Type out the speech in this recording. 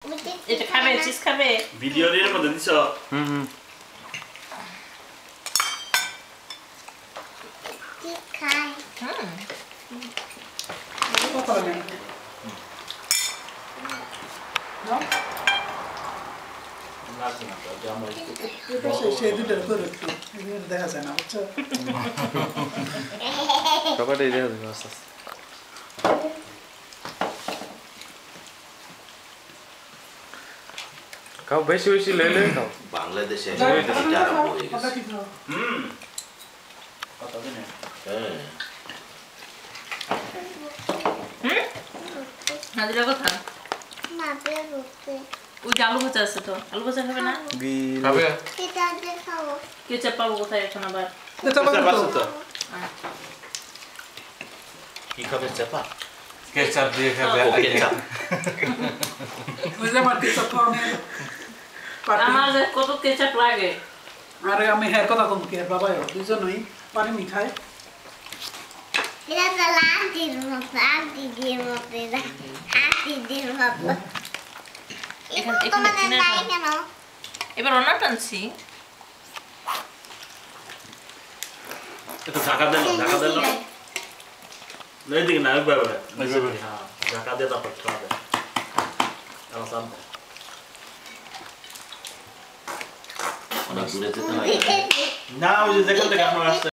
এটা খাবে চিজ খাবে ভিডিওর মধ্যে দিছো চিজ খাই কত লাগে না লাগছে না তো জামা এটা সেই দুটোর করে একটু দেখা যায় না বুঝছো সকালেই দেখা যাবে আস্তে আস্তে খাও বেশি বেশি লেলে খাও বাংলাদেশে কথা গেছে কি খাও কত দিনে হ্যাঁ হাজিরা কথা না বেরোতে ওই যে আলু ভাজা আছে তো আলু ভাজা খাবে না খাবে এটা দিয়ে খাবো কেচাপ পাবো কোথায় এখন আবার এটা বাসো তো কি খাবে চাপা কেচাপ দিয়ে খাবে ও কেচাপ ওই যে আমার কিছু খাওয়ানো আমার যে কত কেচাপ লাগে আরে আমি হের কথা কম কি আর বাবা দুজনই পানি নি খায় এটা তো লান্টির মতো আন্টির মতো এটা হাতির মতো এখানে এখানে তোমাদের এখানে নাই কেন এবার রান্না টানছি একটু ঢাকা দেন নই দিকে না একবার হ্যাঁ ঢাকা দিয়ে তারপর খাবে আলাদা অনেক দূরে যেতে হয় না ওই যে যেখান থেকে আপনার আসছে